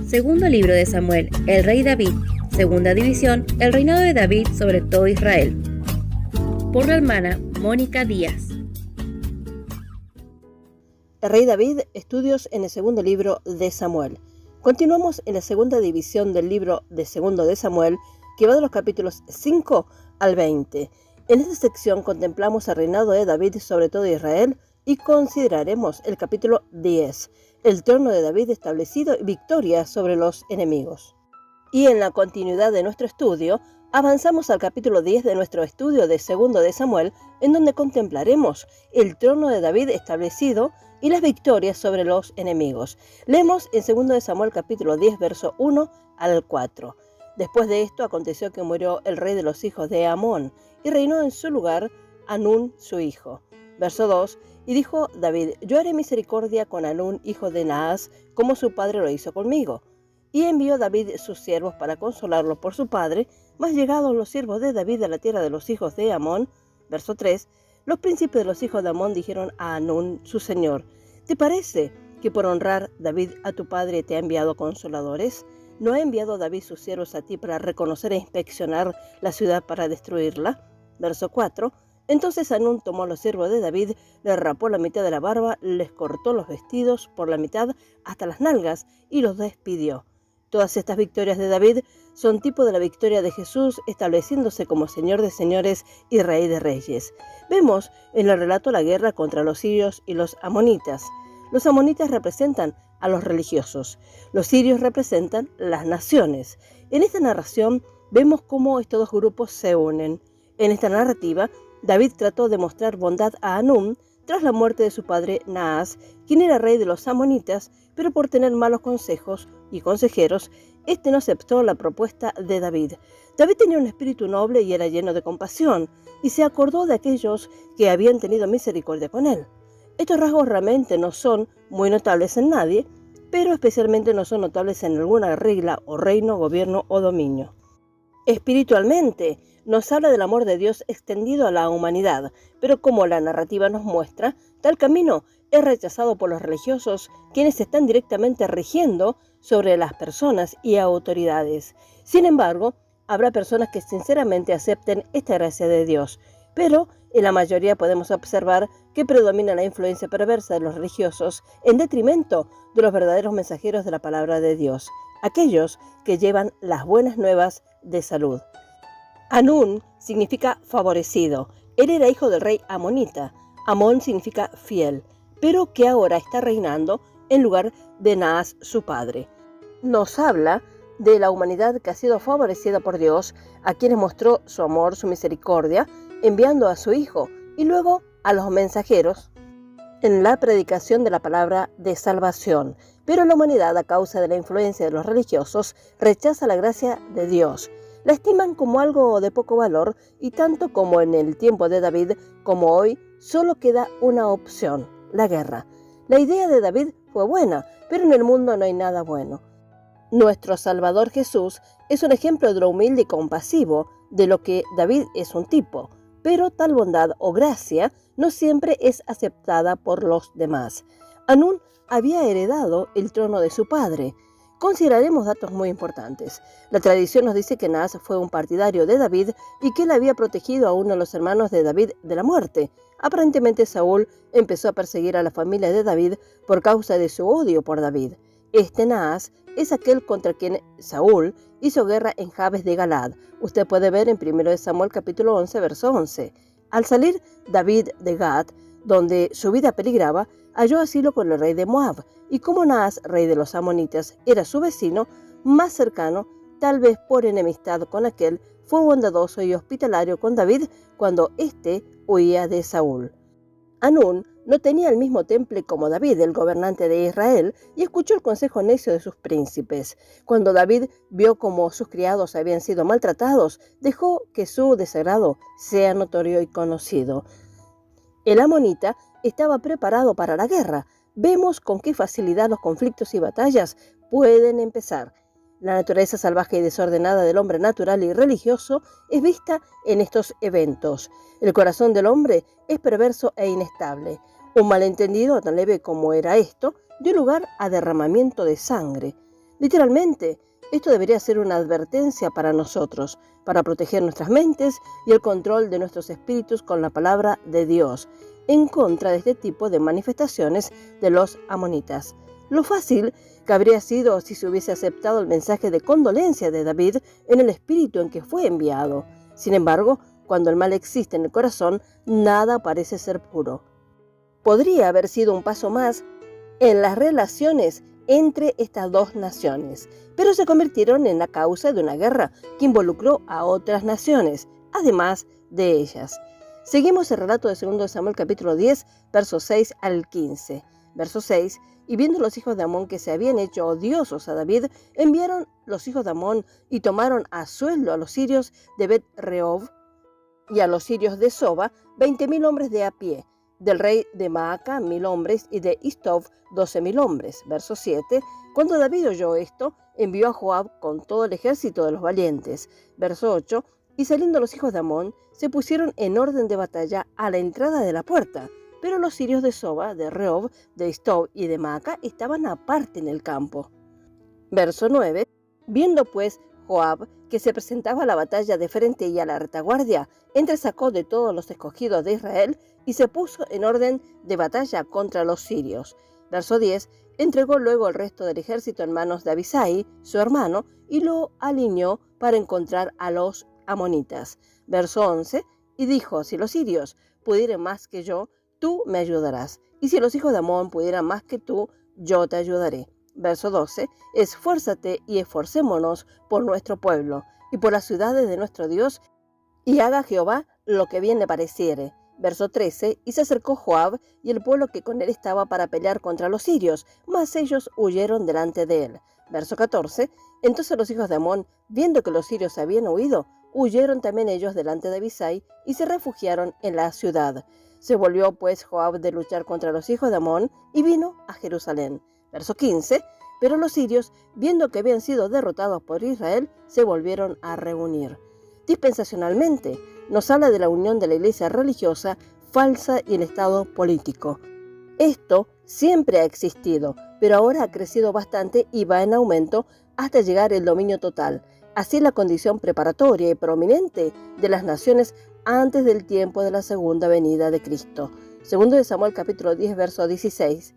Segundo libro de Samuel, el rey David. Segunda división, el reinado de David sobre todo Israel. Por la hermana Mónica Díaz. El rey David, estudios en el segundo libro de Samuel. Continuamos en la segunda división del libro de segundo de Samuel, que va de los capítulos 5 al 20. En esta sección contemplamos el reinado de David sobre todo Israel y consideraremos el capítulo 10, el trono de David establecido y victoria sobre los enemigos. Y en la continuidad de nuestro estudio, avanzamos al capítulo 10 de nuestro estudio de segundo de Samuel, en donde contemplaremos el trono de David establecido y las victorias sobre los enemigos. Leemos en segundo de Samuel capítulo 10, verso 1 al 4. Después de esto aconteció que murió el rey de los hijos de Amón, y reinó en su lugar Hanún su hijo. Verso 2, y dijo David, yo haré misericordia con Hanún hijo de Naas, como su padre lo hizo conmigo. Y envió David sus siervos para consolarlo por su padre, mas llegados los siervos de David a la tierra de los hijos de Amón, verso 3, los príncipes de los hijos de Amón dijeron a Hanún su señor, ¿te parece que por honrar David a tu padre te ha enviado consoladores? ¿No ha enviado David sus siervos a ti para reconocer e inspeccionar la ciudad para destruirla? Verso 4, entonces Hanún tomó a los siervos de David, les rapó la mitad de la barba, les cortó los vestidos por la mitad hasta las nalgas y los despidió. Todas estas victorias de David son tipo de la victoria de Jesús, estableciéndose como Señor de señores y Rey de reyes. Vemos en el relato la guerra contra los sirios y los amonitas. Los amonitas representan a los religiosos, los sirios representan las naciones. En esta narración vemos cómo estos dos grupos se unen. En esta narrativa, David trató de mostrar bondad a Hanún tras la muerte de su padre Naas, quien era rey de los amonitas, pero por tener malos consejos y consejeros, este no aceptó la propuesta de David. David tenía un espíritu noble y era lleno de compasión, y se acordó de aquellos que habían tenido misericordia con él. Estos rasgos realmente no son muy notables en nadie, pero especialmente no son notables en alguna regla o reino, gobierno o dominio. Espiritualmente, nos habla del amor de Dios extendido a la humanidad, pero como la narrativa nos muestra, tal camino es rechazado por los religiosos, quienes están directamente rigiendo sobre las personas y autoridades. Sin embargo, habrá personas que sinceramente acepten esta gracia de Dios, pero en la mayoría podemos observar que predomina la influencia perversa de los religiosos en detrimento de los verdaderos mensajeros de la palabra de Dios, aquellos que llevan las buenas nuevas de salud. Hanún significa favorecido. Él era hijo del rey amonita. Amón significa fiel, pero que ahora está reinando en lugar de Naas, su padre. Nos habla de la humanidad que ha sido favorecida por Dios, a quienes mostró su amor, su misericordia, enviando a su hijo y luego a los mensajeros en la predicación de la palabra de salvación. Pero la humanidad, a causa de la influencia de los religiosos, rechaza la gracia de Dios. La estiman como algo de poco valor y tanto como en el tiempo de David como hoy, solo queda una opción, la guerra. La idea de David fue buena, pero en el mundo no hay nada bueno. Nuestro Salvador Jesús es un ejemplo de lo humilde y compasivo de lo que David es un tipo, pero tal bondad o gracia no siempre es aceptada por los demás. Hanún había heredado el trono de su padre. Consideraremos datos muy importantes. La tradición nos dice que Naas fue un partidario de David y que él había protegido a uno de los hermanos de David de la muerte. Aparentemente Saúl empezó a perseguir a la familia de David por causa de su odio por David. Este Naas es aquel contra quien Saúl hizo guerra en Jabes de Galaad. Usted puede ver en 1 Samuel capítulo 11, verso 11. Al salir David de Gad, donde su vida peligraba, halló asilo con el rey de Moab, y como Naas, rey de los amonitas, era su vecino más cercano, tal vez por enemistad con aquel, fue bondadoso y hospitalario con David cuando éste huía de Saúl. Hanún no tenía el mismo temple como David, el gobernante de Israel, y escuchó el consejo necio de sus príncipes. Cuando David vio cómo sus criados habían sido maltratados, dejó que su desagrado sea notorio y conocido. El amonita estaba preparado para la guerra. Vemos con qué facilidad los conflictos y batallas pueden empezar. La naturaleza salvaje y desordenada del hombre natural y religioso es vista en estos eventos. El corazón del hombre es perverso e inestable. Un malentendido tan leve como era esto dio lugar a derramamiento de sangre. Literalmente, esto debería ser una advertencia para nosotros, para proteger nuestras mentes y el control de nuestros espíritus con la palabra de Dios, en contra de este tipo de manifestaciones de los amonitas. Lo fácil que habría sido si se hubiese aceptado el mensaje de condolencia de David en el espíritu en que fue enviado. Sin embargo, cuando el mal existe en el corazón, nada parece ser puro. Podría haber sido un paso más en las relaciones entre estas dos naciones, pero se convirtieron en la causa de una guerra que involucró a otras naciones, además de ellas. Seguimos el relato de 2 Samuel capítulo 10, versos 6 al 15. Verso 6. Y viendo los hijos de Amón que se habían hecho odiosos a David, enviaron los hijos de Amón y tomaron a sueldo a los sirios de Bet-rehob y a los sirios de Soba 20,000 hombres de a pie, del rey de Maaca 1,000 hombres y de Istov 12,000 hombres. Verso 7. Cuando David oyó esto, envió a Joab con todo el ejército de los valientes. Verso 8. Y saliendo los hijos de Amón, se pusieron en orden de batalla a la entrada de la puerta. Pero los sirios de Soba, de Rehob, de Istov y de Maaca estaban aparte en el campo. Verso 9. Viendo pues Joab que se presentaba a la batalla de frente y a la retaguardia, entresacó de todos los escogidos de Israel y se puso en orden de batalla contra los sirios. Verso 10. Entregó luego el resto del ejército en manos de Abisai, su hermano, y lo alineó para encontrar a los amonitas. Verso 11. Y dijo, si los sirios pudieren más que yo, tú me ayudarás. Y si los hijos de Amón pudieran más que tú, yo te ayudaré. Verso 12. Esfuérzate y esforcémonos por nuestro pueblo y por las ciudades de nuestro Dios, y haga Jehová lo que bien le pareciere. Verso 13. Y se acercó Joab y el pueblo que con él estaba para pelear contra los sirios, mas ellos huyeron delante de él. Verso 14. Entonces los hijos de Amón, viendo que los sirios habían huido, huyeron también ellos delante de Abisai y se refugiaron en la ciudad. Se volvió pues Joab de luchar contra los hijos de Amón y vino a Jerusalén. Verso 15. Pero los sirios, viendo que habían sido derrotados por Israel, se volvieron a reunir. Dispensacionalmente, nos habla de la unión de la iglesia religiosa falsa y el estado político. Esto siempre ha existido, pero ahora ha crecido bastante y va en aumento hasta llegar el dominio total. Así es la condición preparatoria y prominente de las naciones antes del tiempo de la segunda venida de Cristo. 2 Samuel capítulo 10, verso 16.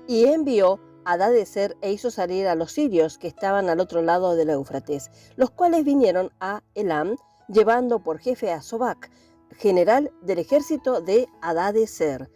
Y envió a Hadadezer e hizo salir a los sirios que estaban al otro lado del Éufrates, los cuales vinieron a Elam, llevando por jefe a Sobac, general del ejército de Hadadezer.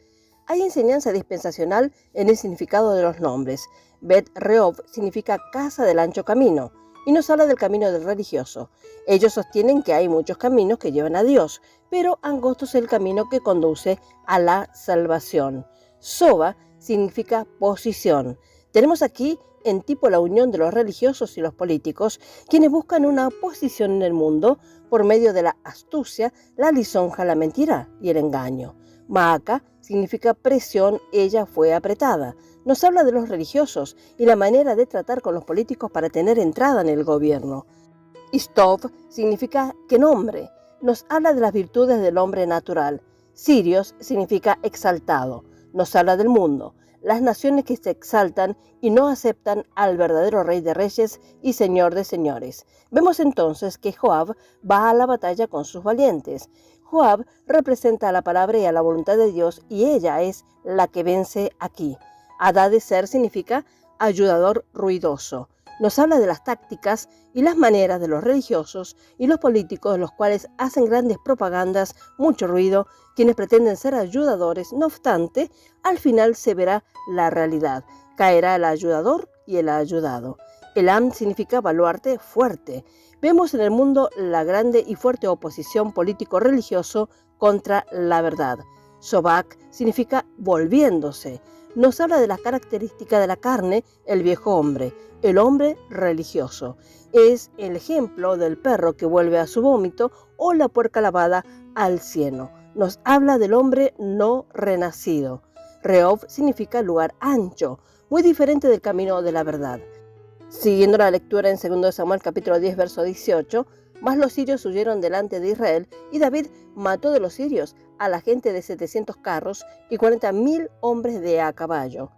Hay enseñanza dispensacional en el significado de los nombres. Bet-rehob significa casa del ancho camino, y nos habla del camino del religioso. Ellos sostienen que hay muchos caminos que llevan a Dios, pero angosto es el camino que conduce a la salvación. Soba significa posición. Tenemos aquí en tipo la unión de los religiosos y los políticos, quienes buscan una posición en el mundo por medio de la astucia, la lisonja, la mentira y el engaño. Maaca significa presión, ella fue apretada. Nos habla de los religiosos y la manera de tratar con los políticos para tener entrada en el gobierno. Istov significa que nombre. Nos habla de las virtudes del hombre natural. Sirios significa exaltado. Nos habla del mundo, las naciones que se exaltan y no aceptan al verdadero Rey de Reyes y Señor de Señores. Vemos entonces que Joab va a la batalla con sus valientes. Joab representa a la palabra y a la voluntad de Dios, y ella es la que vence aquí. Hadadezer significa ayudador ruidoso. Nos habla de las tácticas y las maneras de los religiosos y los políticos, los cuales hacen grandes propagandas, mucho ruido, quienes pretenden ser ayudadores. No obstante, al final se verá la realidad. Caerá el ayudador y el ayudado. Elam significa baluarte fuerte. Vemos en el mundo la grande y fuerte oposición político-religioso contra la verdad. Sobac significa volviéndose. Nos habla de las características de la carne, el viejo hombre, el hombre religioso. Es el ejemplo del perro que vuelve a su vómito o la puerca lavada al cieno. Nos habla del hombre no renacido. Rehob significa lugar ancho, muy diferente del camino de la verdad. Siguiendo la lectura en 2 Samuel capítulo 10, verso 18, mas los sirios huyeron delante de Israel, y David mató de los sirios a la gente de 700 carros y 40,000 hombres de a caballo.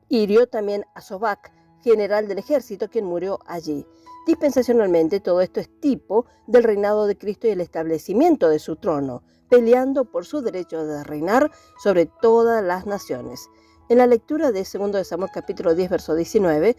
Hirió también a Sobac, general del ejército, quien murió allí. Dispensacionalmente, todo esto es tipo del reinado de Cristo y el establecimiento de su trono, peleando por su derecho de reinar sobre todas las naciones. En la lectura de 2 de Samuel capítulo 10, verso 19,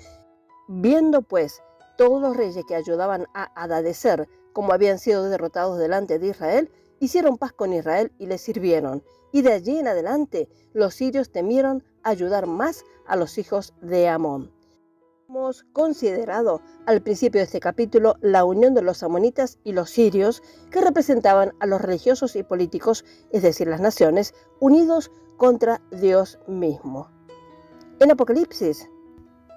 viendo pues todos los reyes que ayudaban a Hadadezer, como habían sido derrotados delante de Israel, hicieron paz con Israel y le sirvieron. Y de allí en adelante los sirios temieron ayudar más a los hijos de Amón. Hemos considerado al principio de este capítulo la unión de los amonitas y los sirios, que representaban a los religiosos y políticos, es decir, las naciones, unidos contra Dios mismo. En Apocalipsis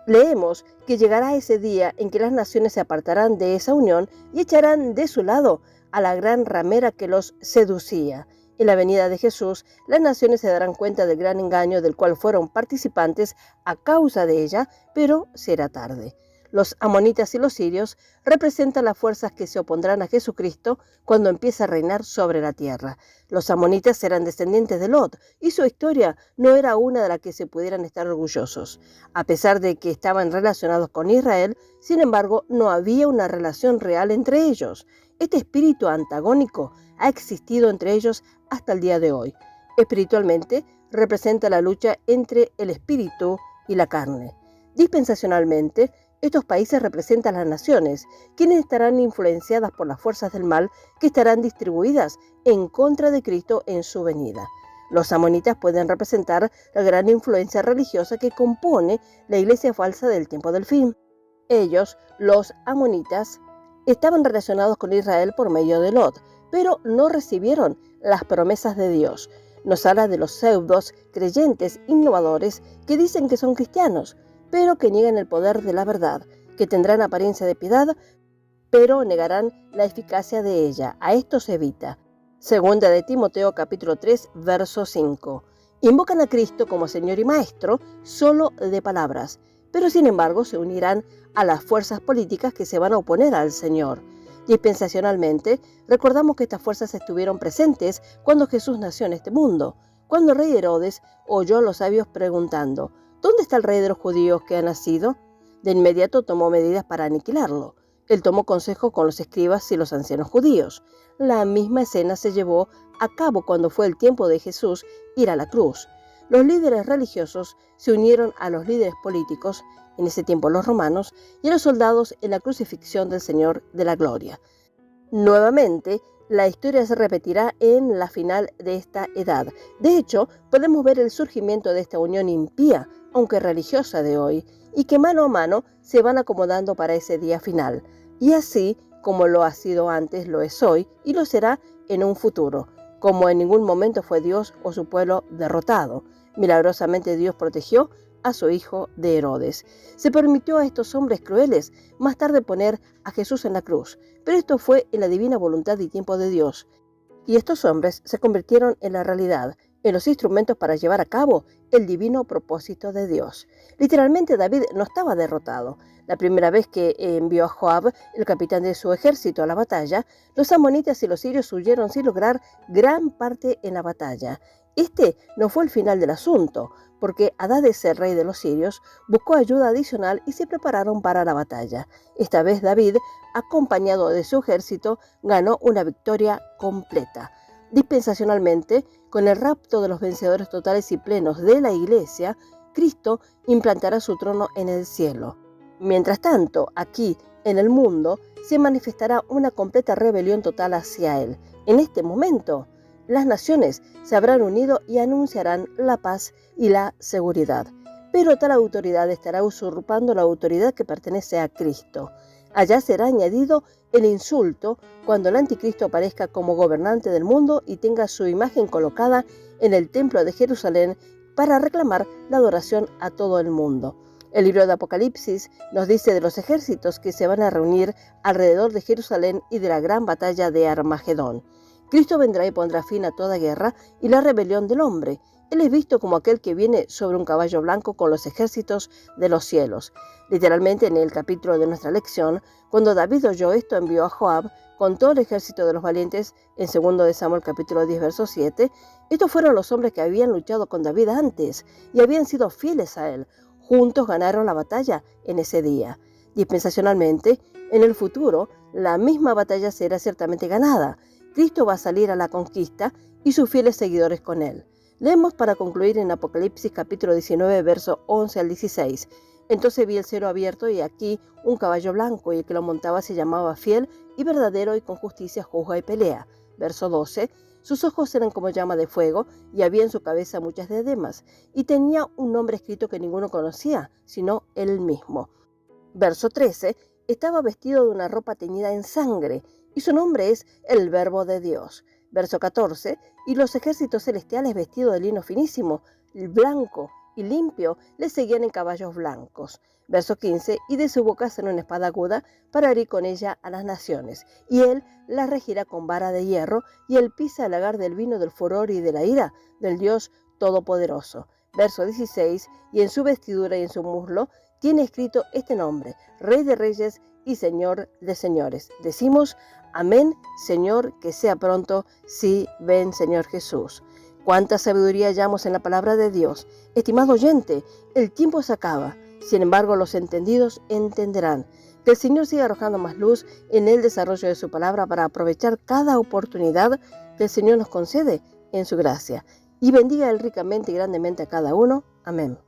leemos que llegará ese día en que las naciones se apartarán de esa unión y echarán de su lado a la gran ramera que los seducía. En la venida de Jesús, las naciones se darán cuenta del gran engaño del cual fueron participantes a causa de ella, pero será tarde. Los amonitas y los sirios representan las fuerzas que se opondrán a Jesucristo cuando empiece a reinar sobre la tierra. Los amonitas eran descendientes de Lot y su historia no era una de la que se pudieran estar orgullosos. A pesar de que estaban relacionados con Israel, sin embargo, no había una relación real entre ellos. Este espíritu antagónico ha existido entre ellos hasta el día de hoy. Espiritualmente, representa la lucha entre el espíritu y la carne. Dispensacionalmente, estos países representan las naciones, quienes estarán influenciadas por las fuerzas del mal que estarán distribuidas en contra de Cristo en su venida. Los amonitas pueden representar la gran influencia religiosa que compone la iglesia falsa del tiempo del fin. Ellos, los amonitas, estaban relacionados con Israel por medio de Lot, pero no recibieron las promesas de Dios. Nos habla de los pseudos creyentes innovadores que dicen que son cristianos, pero que niegan el poder de la verdad, que tendrán apariencia de piedad, pero negarán la eficacia de ella. A esto se evita. Segunda de Timoteo capítulo 3, verso 5. Invocan a Cristo como Señor y Maestro solo de palabras, pero sin embargo se unirán a las fuerzas políticas que se van a oponer al Señor. Dispensacionalmente, recordamos que estas fuerzas estuvieron presentes cuando Jesús nació en este mundo, cuando el rey Herodes oyó a los sabios preguntando: ¿dónde está el rey de los judíos que ha nacido? De inmediato tomó medidas para aniquilarlo. Él tomó consejo con los escribas y los ancianos judíos. La misma escena se llevó a cabo cuando fue el tiempo de Jesús ir a la cruz. Los líderes religiosos se unieron a los líderes políticos, en ese tiempo los romanos, y a los soldados en la crucifixión del Señor de la Gloria. Nuevamente, la historia se repetirá en la final de esta edad. De hecho, podemos ver el surgimiento de esta unión impía, aunque religiosa de hoy, y que mano a mano se van acomodando para ese día final. Y así, como lo ha sido antes, lo es hoy y lo será en un futuro, como en ningún momento fue Dios o su pueblo derrotado. Milagrosamente Dios protegió a su hijo de Herodes. Se permitió a estos hombres crueles más tarde poner a Jesús en la cruz, pero esto fue en la divina voluntad y tiempo de Dios. Y estos hombres se convirtieron en la realidad, en los instrumentos para llevar a cabo el divino propósito de Dios. Literalmente David no estaba derrotado. La primera vez que envió a Joab, el capitán de su ejército, a la batalla, los amonitas y los sirios huyeron sin lograr gran parte en la batalla. Este no fue el final del asunto, porque Hadadezer, rey de los sirios, buscó ayuda adicional y se prepararon para la batalla. Esta vez David, acompañado de su ejército, ganó una victoria completa. Dispensacionalmente, con el rapto de los vencedores totales y plenos de la Iglesia, Cristo implantará su trono en el cielo. Mientras tanto, aquí, en el mundo, se manifestará una completa rebelión total hacia Él. En este momento, las naciones se habrán unido y anunciarán la paz y la seguridad. Pero tal autoridad estará usurpando la autoridad que pertenece a Cristo. Allá será añadido el insulto cuando el anticristo aparezca como gobernante del mundo y tenga su imagen colocada en el templo de Jerusalén para reclamar la adoración a todo el mundo. El libro de Apocalipsis nos dice de los ejércitos que se van a reunir alrededor de Jerusalén y de la gran batalla de Armagedón. Cristo vendrá y pondrá fin a toda guerra y la rebelión del hombre. Él es visto como aquel que viene sobre un caballo blanco con los ejércitos de los cielos. Literalmente, en el capítulo de nuestra lección, cuando David oyó esto, envió a Joab con todo el ejército de los valientes, en 2 de Samuel capítulo 10, verso 7. Estos fueron los hombres que habían luchado con David antes y habían sido fieles a él. juntos ganaron la batalla en ese día. Dispensacionalmente, en el futuro, la misma batalla será ciertamente ganada. Cristo va a salir a la conquista y sus fieles seguidores con él. Leemos para concluir en Apocalipsis capítulo 19, verso 11 al 16. Entonces vi el cielo abierto y aquí un caballo blanco, y el que lo montaba se llamaba Fiel y Verdadero, y con justicia juzga y pelea. Verso 12. Sus ojos eran como llama de fuego, y había en su cabeza muchas diademas, y tenía un nombre escrito que ninguno conocía, sino él mismo. Verso 13. Estaba vestido de una ropa teñida en sangre, y su nombre es el Verbo de Dios. Verso 14. Y los ejércitos celestiales vestidos de lino finísimo, blanco y limpio, le seguían en caballos blancos. Verso 15. Y de su boca sale una espada aguda para herir con ella a las naciones, y él las regirá con vara de hierro, y él pisa el lagar del vino del furor y de la ira del Dios Todopoderoso. Verso 16. Y en su vestidura y en su muslo tiene escrito este nombre: Rey de Reyes y Señor de Señores. Decimos: amén, Señor, que sea pronto. Sí, ven, Señor Jesús. Cuánta sabiduría hallamos en la palabra de Dios. Estimado oyente, el tiempo se acaba. Sin embargo, los entendidos entenderán. Que el Señor siga arrojando más luz en el desarrollo de su palabra para aprovechar cada oportunidad que el Señor nos concede en su gracia. Y bendiga Él ricamente y grandemente a cada uno. Amén.